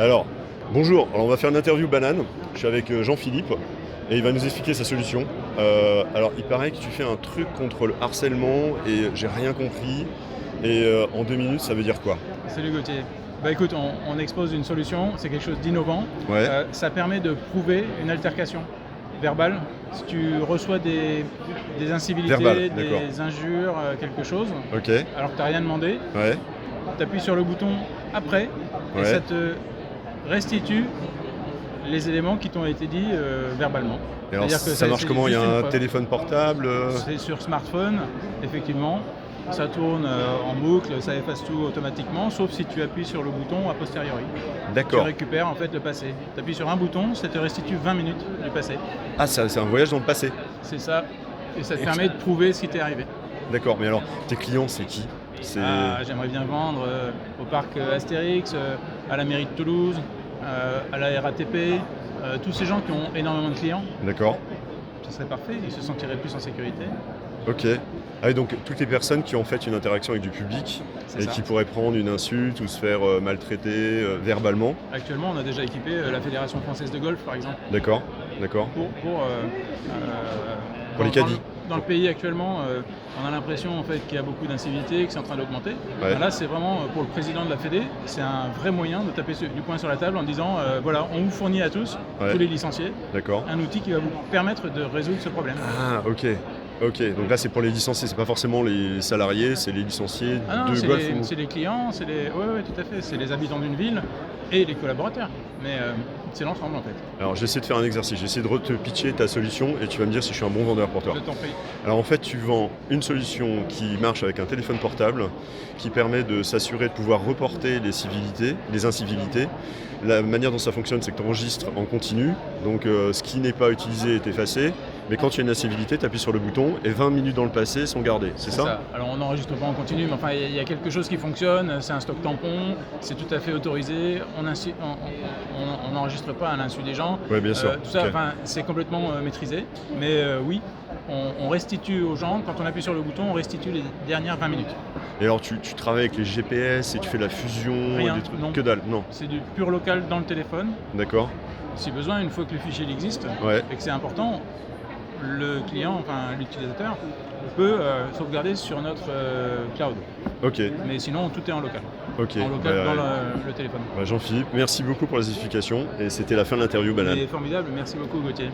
Alors, bonjour. Alors, on va faire une interview banane. Je suis avec Jean-Philippe et il va nous expliquer sa solution. Alors, il paraît que tu fais un truc contre le harcèlement et j'ai rien compris. Et en 2 minutes, ça veut dire quoi? Salut Gauthier. Bah écoute, on expose une solution, c'est quelque chose d'innovant. Ouais. Ça permet de prouver une altercation verbale. Si tu reçois des incivilités, Verbal, d'accord. des injures, quelque chose, Ok. alors que tu n'as rien demandé, Ouais. tu appuies sur le bouton après et Ouais. ça te restitue les éléments qui t'ont été dits verbalement. Et alors, C'est-à-dire que ça marche c'est comment? Il y juste a une un preuve. téléphone portable C'est sur smartphone, effectivement. Ça tourne en boucle, ça efface tout automatiquement, sauf si tu appuies sur le bouton a posteriori. Tu D'accord. récupères en fait le passé. Tu appuies sur un bouton, ça te restitue 20 minutes du passé. Ah, c'est un voyage dans le passé. C'est ça. Et ça te Et permet de prouver ce qui t'est arrivé. D'accord. Mais alors, tes clients, c'est qui? C'est... Ah, j'aimerais bien vendre au parc Astérix, à la mairie de Toulouse, à la RATP, tous ces gens qui ont énormément de clients. D'accord. Ce serait parfait, ils se sentiraient plus en sécurité. Ok. Ah, et donc, toutes les personnes qui ont fait une interaction avec du public C'est et ça. qui pourraient prendre une insulte ou se faire maltraiter verbalement. Actuellement, on a déjà équipé la Fédération française de golf, par exemple. D'accord. D'accord. Pour les caddies. Dans le pays actuellement, on a l'impression en fait qu'il y a beaucoup d'incivilités, que c'est en train d'augmenter. Ouais. Ben là, c'est vraiment pour le président de la Fédé, c'est un vrai moyen de taper du poing sur la table en disant voilà, on vous fournit à tous, Ouais. tous les licenciés, D'accord. un outil qui va vous permettre de résoudre ce problème. Ah, ok. Ok, donc là c'est pour les licenciés, c'est pas forcément les salariés, c'est les licenciés Ah non, de golf ou... c'est les clients, ouais, tout à fait, c'est les habitants d'une ville et les collaborateurs. Mais c'est l'ensemble en fait. Alors j'essaie de faire un exercice, j'essaie de te pitcher ta solution et tu vas me dire si je suis un bon vendeur pour toi. Je t'en prie. Alors en fait tu vends une solution qui marche avec un téléphone portable, qui permet de s'assurer de pouvoir reporter les incivilités. La manière dont ça fonctionne, c'est que tu enregistres en continu, donc ce qui n'est pas utilisé est effacé, mais quand il y a une incivilité, tu appuies sur le bouton et 20 minutes dans le passé sont gardées, c'est ça? Alors on n'enregistre pas en continu, mais enfin il y a quelque chose qui fonctionne, c'est un stock tampon, c'est tout à fait autorisé, on n'enregistre pas à l'insu des gens. Ouais, bien sûr. Tout ça, Ok. enfin, c'est complètement maîtrisé, mais oui, on restitue aux gens, quand on appuie sur le bouton, on restitue les dernières 20 minutes. Et alors tu travailles avec les GPS et tu fais la fusion Rien, et des trucs... non. Que dalle, non. C'est du pur local dans le téléphone. D'accord. Si besoin, une fois que le fichier il existe Ouais. et que c'est important, le client, enfin l'utilisateur, peut sauvegarder sur notre cloud. Ok. Mais sinon, tout est en local. Ok. En local Bah, dans le téléphone. Jean-Philippe, merci beaucoup pour les explications et c'était la fin de l'interview banane. C'est formidable, merci beaucoup Gauthier.